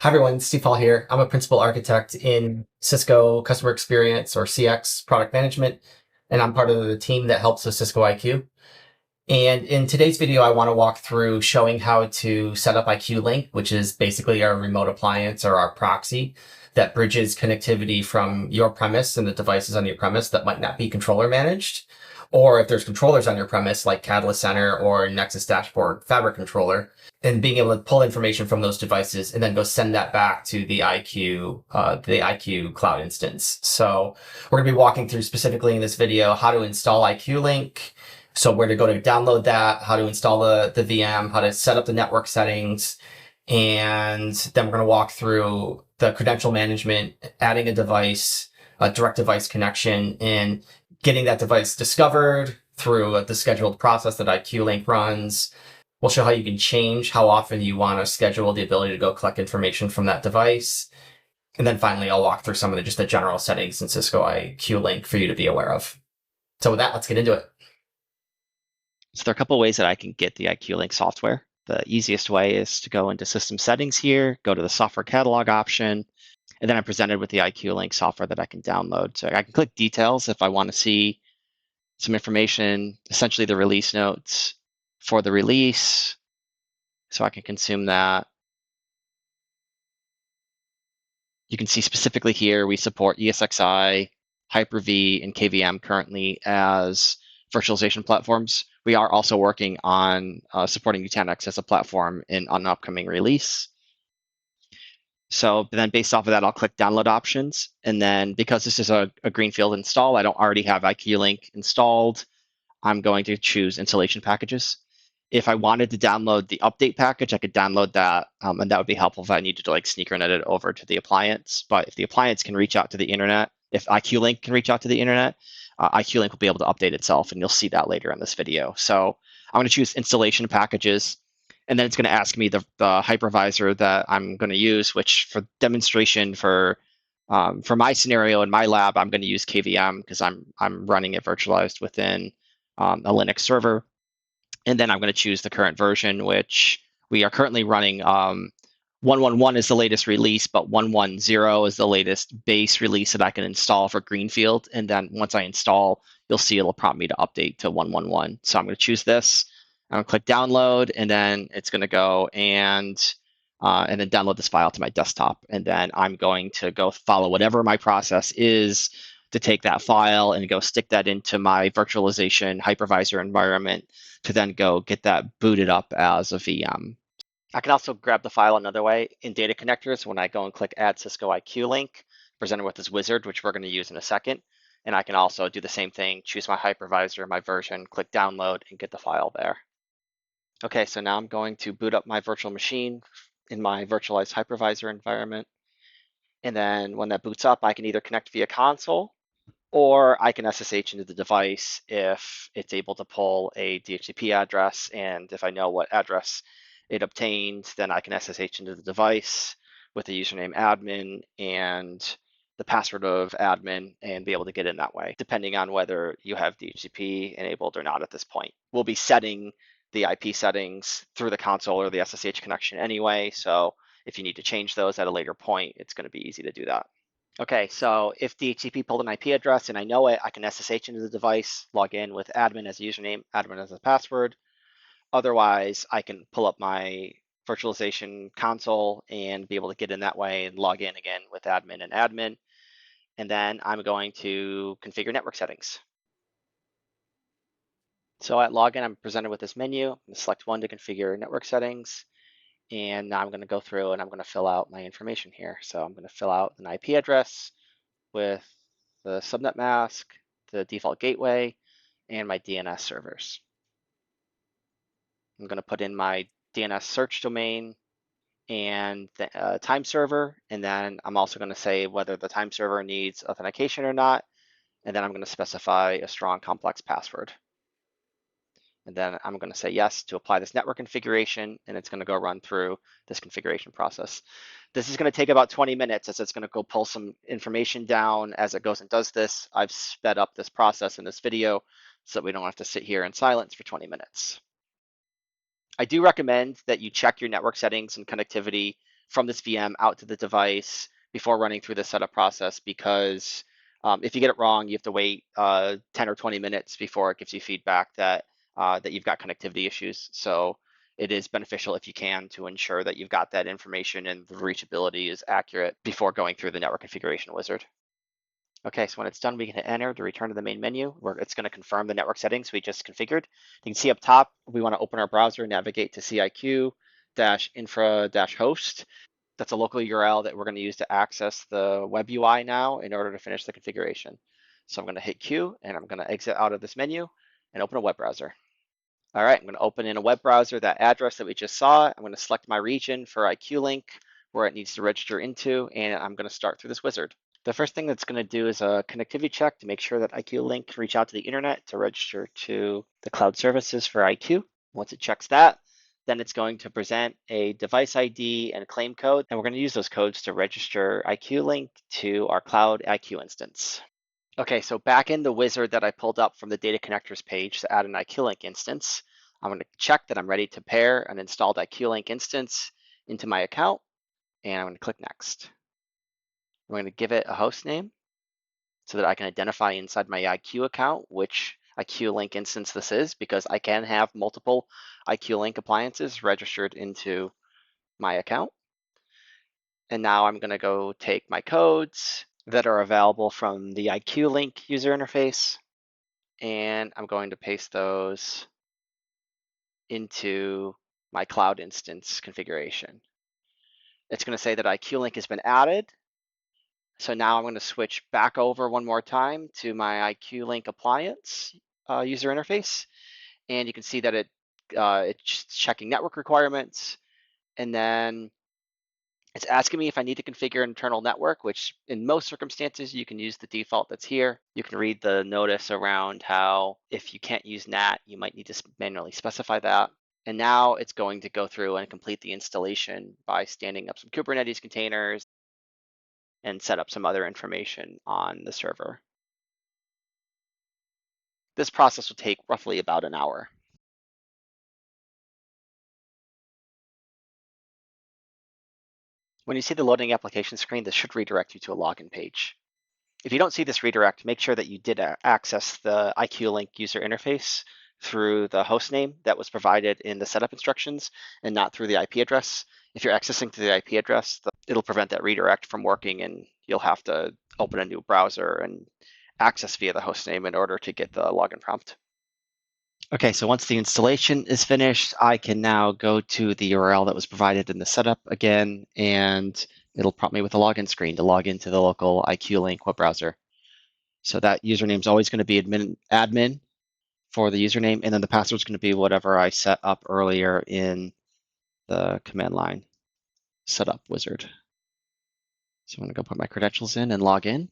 Hi everyone, Steve Paul here. I'm a principal architect in Cisco Customer Experience or CX product management, and I'm part of the team that helps with Cisco IQ. And in today's video, I want to walk through showing how to set up IQ Link, which is basically our remote appliance or our proxy that bridges connectivity from your premise and the devices on your premise that might not be controller managed. Or if there's controllers on your premise, like Catalyst Center or Nexus Dashboard Fabric Controller, and being able to pull information from those devices and then go send that back to the IQ cloud instance. So we're going to be walking through specifically in this video how to install IQ Link. So where to go to download that, how to install the VM, how to set up the network settings, and then we're going to walk through the credential management, adding a device, a direct device connection, and getting that device discovered through the scheduled process that IQ Link runs. We'll show how you can change how often you want to schedule the ability to go collect information from that device. And then finally, I'll walk through some of the general settings in Cisco IQ Link for you to be aware of. So with that, let's get into it. So there are a couple of ways that I can get the IQ Link software. The easiest way is to go into System Settings here, go to the Software Catalog option, and then I'm presented with the IQ Link software that I can download. So I can click Details if I want to see some information, essentially the release notes for the release, so I can consume that. You can see specifically here, we support ESXi, Hyper-V, and KVM currently as virtualization platforms. We are also working on supporting Nutanix as a platform in an upcoming release. So then based off of that, I'll click download options. And then because this is a greenfield install, I don't already have IQ Link installed, I'm going to choose installation packages. If I wanted to download the update package, I could download that, and that would be helpful if I needed to sneaker net it over to the appliance. But if the appliance can reach out to the internet, if IQ Link can reach out to the internet, IQ Link will be able to update itself, and you'll see that later in this video. So I'm going to choose installation packages, and then it's going to ask me the hypervisor that I'm going to use, which for demonstration for my scenario in my lab, I'm going to use KVM because I'm running it virtualized within a Linux server. And then I'm going to choose the current version, which we are currently running. 1.1.1 is the latest release, but 1.1.0 is the latest base release that I can install for Greenfield. And then once I install, you'll see it'll prompt me to update to 1.1.1. So I'm going to choose this. I'm going to click download, and then it's going to go and then download this file to my desktop. And then I'm going to go follow whatever my process is to take that file and go stick that into my virtualization hypervisor environment to then go get that booted up as a VM. I can also grab the file another way in data connectors when I go and click add Cisco IQ Link, presented with this wizard, which we're going to use in a second. And I can also do the same thing, choose my hypervisor, my version, click download, and get the file there. Okay, so now I'm going to boot up my virtual machine in my virtualized hypervisor environment. And then when that boots up, I can either connect via console, or I can SSH into the device if it's able to pull a DHCP address. And if I know what address it obtained, then I can SSH into the device with the username admin and the password of admin and be able to get in that way, depending on whether you have DHCP enabled or not at this point. We'll be setting the IP settings through the console or the SSH connection anyway. So if you need to change those at a later point, it's going to be easy to do that. Okay, so if DHCP pulled an IP address and I know it, I can SSH into the device, log in with admin as a username, admin as a password. Otherwise, I can pull up my virtualization console and be able to get in that way and log in again with admin and admin. And then I'm going to configure network settings. So at login, I'm presented with this menu. I'm going to select one to configure network settings. And now I'm going to go through and I'm going to fill out my information here. So I'm going to fill out an IP address with the subnet mask, the default gateway, and my DNS servers. I'm going to put in my DNS search domain and the time server, and then I'm also going to say whether the time server needs authentication or not, and then I'm going to specify a strong complex password. And then I'm going to say yes to apply this network configuration, and it's going to go run through this configuration process. This is going to take about 20 minutes as it's going to go pull some information down as it goes and does this. I've sped up this process in this video so that we don't have to sit here in silence for 20 minutes. I do recommend that you check your network settings and connectivity from this VM out to the device before running through the setup process, because if you get it wrong, you have to wait 10 or 20 minutes before it gives you feedback that you've got connectivity issues. So it is beneficial if you can to ensure that you've got that information and the reachability is accurate before going through the network configuration wizard. Okay, so when it's done, we can hit enter to return to the main menu where it's going to confirm the network settings we just configured. You can see up top, we want to open our browser, navigate to CIQ-infra-host. That's a local URL that we're going to use to access the web UI now in order to finish the configuration. So I'm going to hit Q and I'm going to exit out of this menu and open a web browser. All right, I'm going to open in a web browser that address that we just saw. I'm going to select my region for IQ Link, where it needs to register into, and I'm going to start through this wizard. The first thing that's going to do is a connectivity check to make sure that IQ Link can reach out to the internet to register to the cloud services for IQ. Once it checks that, then it's going to present a device ID and a claim code, and we're going to use those codes to register IQ Link to our cloud IQ instance. Okay, so back in the wizard that I pulled up from the data connectors page to add an IQ Link instance, I'm going to check that I'm ready to pair an installed IQ Link instance into my account, and I'm going to click next. I'm going to give it a host name so that I can identify inside my IQ account which IQ Link instance this is, because I can have multiple IQ Link appliances registered into my account. And now I'm going to go take my codes that are available from the IQ Link user interface, and I'm going to paste those into my cloud instance configuration. It's going to say that IQ Link has been added. So now I'm going to switch back over one more time to my IQ Link appliance user interface. And you can see that it's checking network requirements. And then it's asking me if I need to configure an internal network, which in most circumstances, you can use the default that's here. You can read the notice around how if you can't use NAT, you might need to manually specify that. And now it's going to go through and complete the installation by standing up some Kubernetes containers and set up some other information on the server. This process will take roughly about an hour. When you see the loading application screen, this should redirect you to a login page. If you don't see this redirect, make sure that you did access the IQ Link user interface through the host name that was provided in the setup instructions and not through the IP address. If you're accessing to the IP address, it'll prevent that redirect from working, and you'll have to open a new browser and access via the host name in order to get the login prompt. Okay, so once the installation is finished, I can now go to the URL that was provided in the setup again, and it'll prompt me with a login screen to log into the local IQ Link web browser. So that username is always going to be admin for the username, and then the password is going to be whatever I set up earlier in the command line setup wizard. So I'm going to go put my credentials in and log in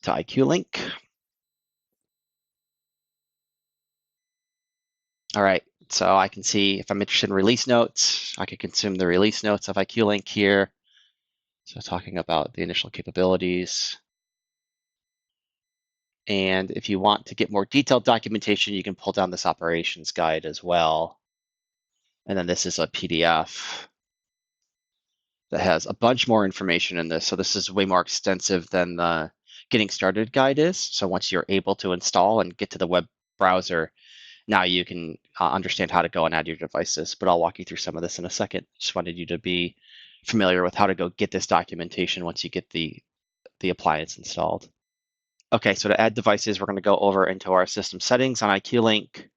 to IQ Link. All right, so I can see if I'm interested in release notes, I can consume the release notes of IQ Link here. So talking about the initial capabilities. And if you want to get more detailed documentation, you can pull down this operations guide as well. And then this is a PDF that has a bunch more information in this. So this is way more extensive than the getting started guide is. So once you're able to install and get to the web browser, now you can understand how to go and add your devices. But I'll walk you through some of this in a second. Just wanted you to be familiar with how to go get this documentation once you get the appliance installed. Okay, so to add devices, we're going to go over into our system settings on IQ Link.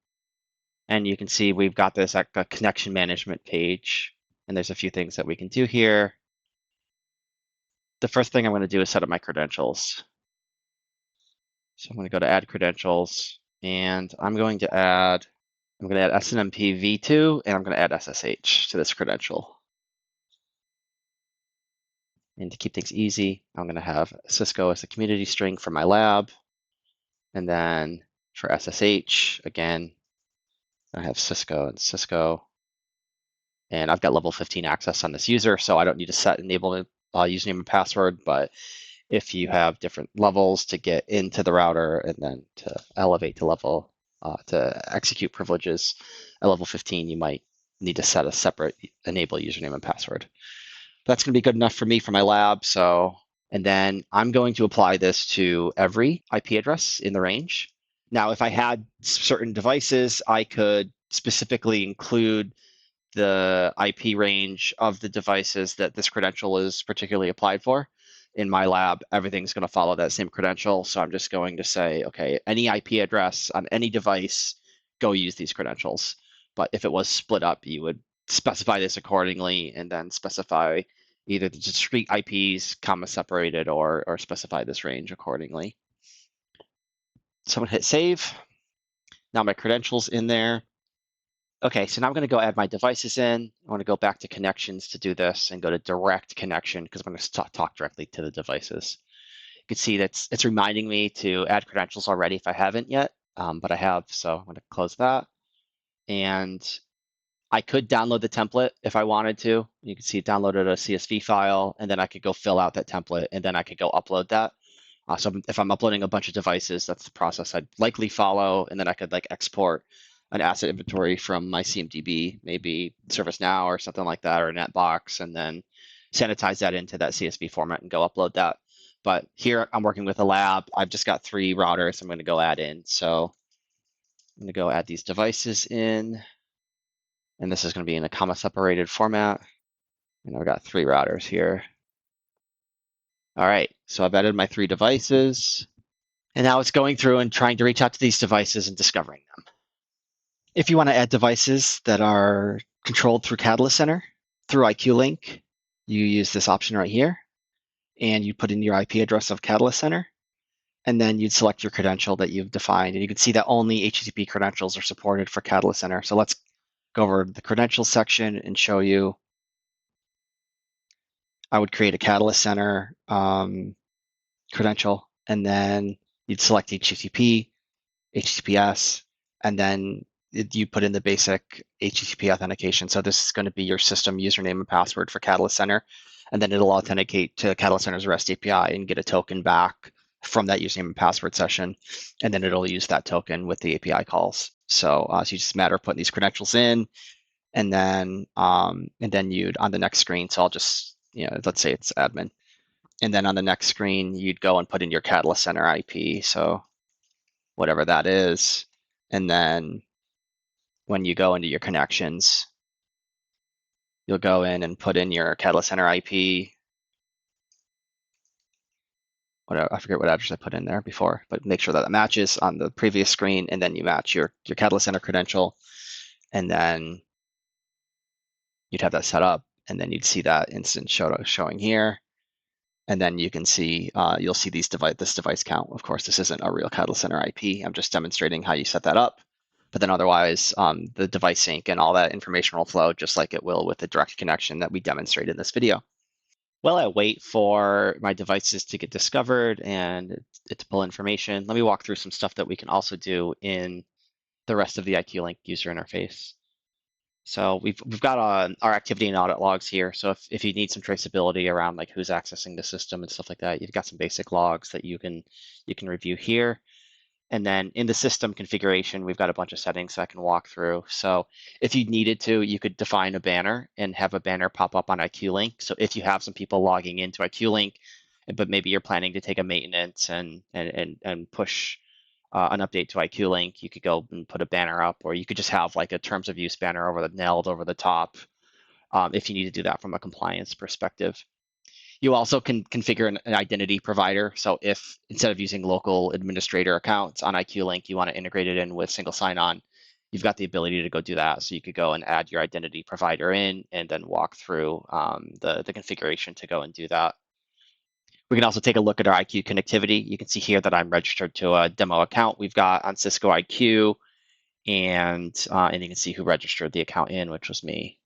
And you can see we've got this at the connection management page. And there's a few things that we can do here. The first thing I'm going to do is set up my credentials. So I'm going to go to add credentials, and I'm going to add SNMP v2, and I'm going to add SSH to this credential. And to keep things easy, I'm going to have Cisco as a community string for my lab. And then for SSH, again, I have Cisco and Cisco. And I've got level 15 access on this user, so I don't need to set enable username and password. But if you have different levels to get into the router and then to elevate to level to execute privileges at level 15, you might need to set a separate enable username and password. That's going to be good enough for me for my lab. So, and then I'm going to apply this to every IP address in the range. Now, if I had certain devices, I could specifically include the IP range of the devices that this credential is particularly applied for. In my lab, everything's going to follow that same credential. So I'm just going to say, okay, any IP address on any device, go use these credentials. But if it was split up, you would specify this accordingly and then specify either the discrete IPs, comma separated, or specify this range accordingly. So I'm going to hit save. Now my credentials in there. Okay, so now I'm going to go add my devices in. I want to go back to connections to do this and go to direct connection because I'm going to talk directly to the devices. You can see that it's reminding me to add credentials already if I haven't yet, but I have, so I'm going to close that. And I could download the template if I wanted to. You can see it downloaded a CSV file, and then I could go fill out that template, and then I could go upload that. So if I'm uploading a bunch of devices, that's the process I'd likely follow, and then I could like export an asset inventory from my CMDB, maybe ServiceNow or something like that, or Netbox, and then sanitize that into that CSV format and go upload that. But here I'm working with a lab. I've just got 3 routers I'm going to go add in. So I'm going to go add these devices in, and this is going to be in a comma separated format. And I've got 3 routers here. All right, so I've added my 3 devices. And now it's going through and trying to reach out to these devices and discovering them. If you want to add devices that are controlled through Catalyst Center, through IQ Link, you use this option right here, and you put in your IP address of Catalyst Center, and then you'd select your credential that you've defined. And you can see that only HTTP credentials are supported for Catalyst Center. So let's go over the credentials section and show you. I would create a Catalyst Center credential, and then you'd select HTTP, HTTPS, and then you put in the basic HTTP authentication. So this is going to be your system username and password for Catalyst Center, and then it'll authenticate to Catalyst Center's REST API and get a token back from that username and password session, and then it'll use that token with the API calls. So, so you just matter of putting these credentials in, and then you'd on the next screen. So I'll just let's say it's admin, and then on the next screen you'd go and put in your Catalyst Center IP. So whatever that is. And then when you go into your connections, you'll go in and put in your Catalyst Center IP. I forget what address I put in there before, but make sure that it matches on the previous screen, and then you match your Catalyst Center credential, and then you'd have that set up, and then you'd see that instance showing here. And then you can see, you'll see this device count. Of course, this isn't a real Catalyst Center IP. I'm just demonstrating how you set that up. But then otherwise, the device sync and all that information will flow just like it will with the direct connection that we demonstrated in this video. While I wait for my devices to get discovered and it to pull information, let me walk through some stuff that we can also do in the rest of the IQ Link user interface. So we've got our activity and audit logs here. So if you need some traceability around like who's accessing the system and stuff like that, you've got some basic logs that you can review here. And then in the system configuration, we've got a bunch of settings I can walk through. So if you needed to, you could define a banner and have a banner pop up on IQ Link. So if you have some people logging into IQ Link, but maybe you're planning to take a maintenance and push an update to IQ Link, you could go and put a banner up, or you could just have like a terms of use banner nailed over the top if you need to do that from a compliance perspective. You also can configure an identity provider. So if instead of using local administrator accounts on IQ Link, you want to integrate it in with single sign-on, you've got the ability to go do that. So you could go and add your identity provider in and then walk through the configuration to go and do that. We can also take a look at our IQ connectivity. You can see here that I'm registered to a demo account we've got on Cisco IQ, and you can see who registered the account in, which was me.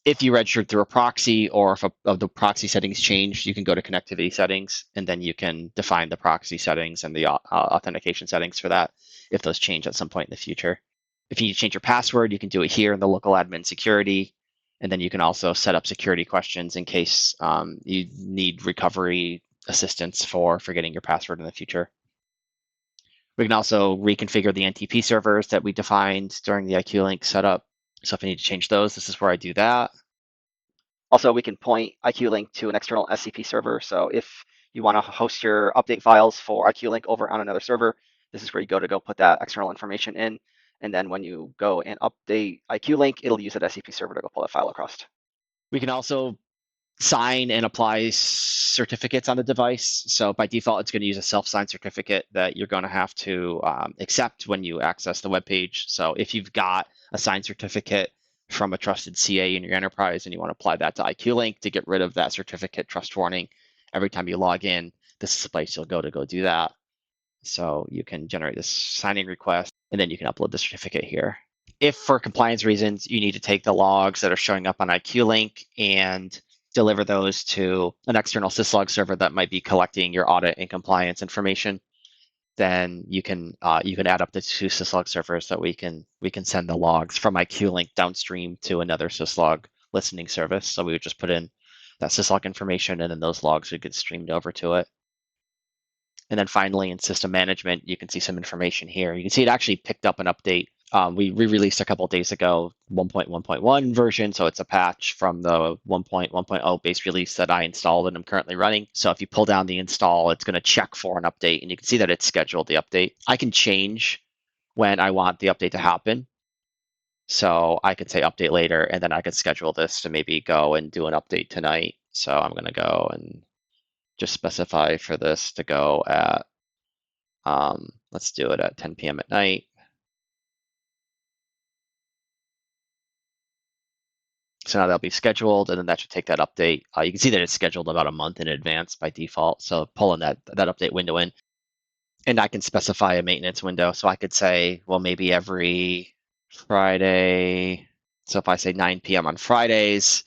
If you registered through a proxy, or if the proxy settings changed, you can go to connectivity settings, and then you can define the proxy settings and the authentication settings for that if those change at some point in the future. If you need to change your password, you can do it here in the local admin security. And then you can also set up security questions in case you need recovery assistance for getting your password in the future. We can also reconfigure the NTP servers that we defined during the IQ Link setup. So if I need to change those, this is where I do that. Also, we can point IQ Link to an external SCP server. So if you want to host your update files for IQ Link over on another server, this is where you go put that external information in. And then when you go and update IQ Link, it'll use that SCP server to go pull that file across. We can also sign and apply certificates on the device. So by default, it's going to use a self-signed certificate that you're going to have to accept when you access the web page. So if you've got a signed certificate from a trusted CA in your enterprise and you want to apply that to IQ Link to get rid of that certificate trust warning, every time you log in, this is the place you'll go to go do that. So you can generate this signing request, and then you can upload the certificate here. If for compliance reasons, you need to take the logs that are showing up on IQ Link and deliver those to an external syslog server that might be collecting your audit and compliance information, then you can add up the 2 syslog servers that we can send the logs from IQ Link downstream to another syslog listening service. So we would just put in that syslog information, and then those logs would get streamed over to it. And then finally, in system management, you can see some information here. You can see it actually picked up an update. We re-released a couple of days ago 1.1.1 version, so it's a patch from the 1.1.0 base release that I installed and I'm currently running. So if you pull down the install, it's going to check for an update, and you can see that it's scheduled the update. I can change when I want the update to happen. So I could say update later, and then I could schedule this to maybe go and do an update tonight. So I'm going to go and just specify for this to go at, let's do it at 10 p.m. at night. So now that'll be scheduled, and then that should take that update. You can see that it's scheduled about a month in advance by default. So pulling that update window in, and I can specify a maintenance window. So I could say, well, maybe every Friday. So if I say 9 p.m. on Fridays,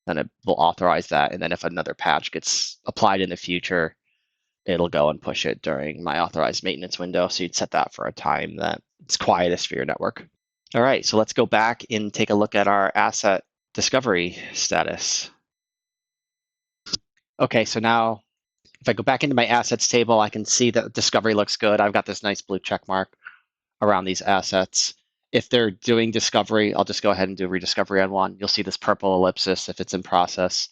then it will authorize that. And then if another patch gets applied in the future, it'll go and push it during my authorized maintenance window. So you'd set that for a time that it's quietest for your network. All right, so let's go back and take a look at our asset discovery status. Okay, so now if I go back into my assets table, I can see that discovery looks good. I've got this nice blue check mark around these assets. If they're doing discovery, I'll just go ahead and do rediscovery on one. You'll see this purple ellipsis if it's in process.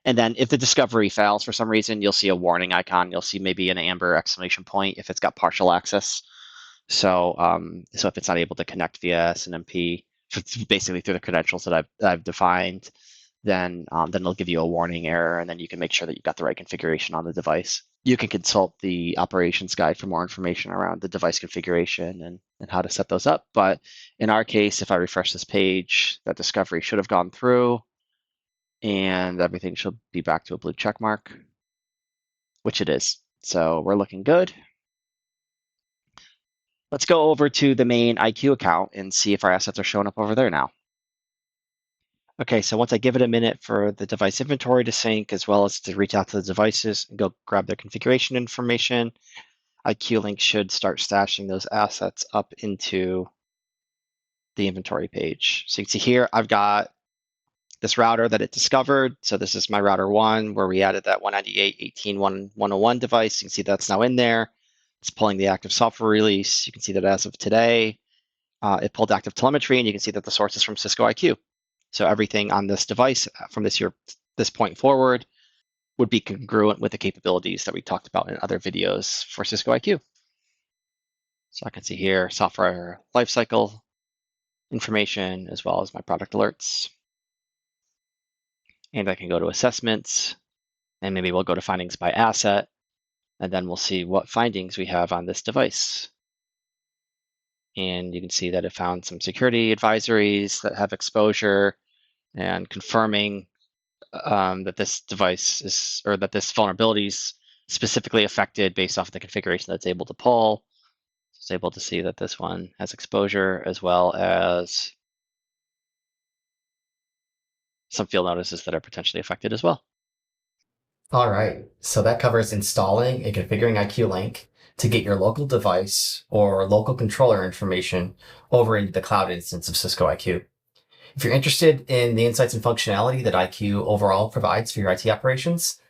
And then if the discovery fails for some reason, you'll see a warning icon. You'll see maybe an amber exclamation point if it's got partial access. So if it's not able to connect via SNMP, basically through the credentials that I've defined, then it'll give you a warning error, and then you can make sure that you've got the right configuration on the device. You can consult the operations guide for more information around the device configuration and how to set those up. But in our case, if I refresh this page, that discovery should have gone through, and everything should be back to a blue check mark, which it is. So we're looking good. Let's go over to the main IQ account and see if our assets are showing up over there now. Okay, so once I give it a minute for the device inventory to sync, as well as to reach out to the devices and go grab their configuration information, IQ Link should start stashing those assets up into the inventory page. So you can see here, I've got this router that it discovered. So this is my router 1, where we added that 198.18.101 device. You can see that's now in there. It's pulling the active software release. You can see that as of today, it pulled active telemetry, and you can see that the source is from Cisco IQ. So everything on this device from this point forward would be congruent with the capabilities that we talked about in other videos for Cisco IQ. So I can see here software lifecycle information, as well as my product alerts. And I can go to assessments, and maybe we'll go to findings by asset, and then we'll see what findings we have on this device. And you can see that it found some security advisories that have exposure, and confirming that this device is, or that this vulnerability is specifically affected based off of the configuration that's able to pull. It's able to see that this one has exposure, as well as some field notices that are potentially affected as well. All right, so that covers installing and configuring IQ Link to get your local device or local controller information over into the cloud instance of Cisco IQ. If you're interested in the insights and functionality that IQ overall provides for your IT operations,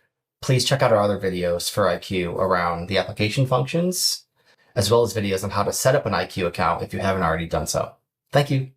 please check out our other videos for IQ around the application functions, as well as videos on how to set up an IQ account if you haven't already done so. Thank you.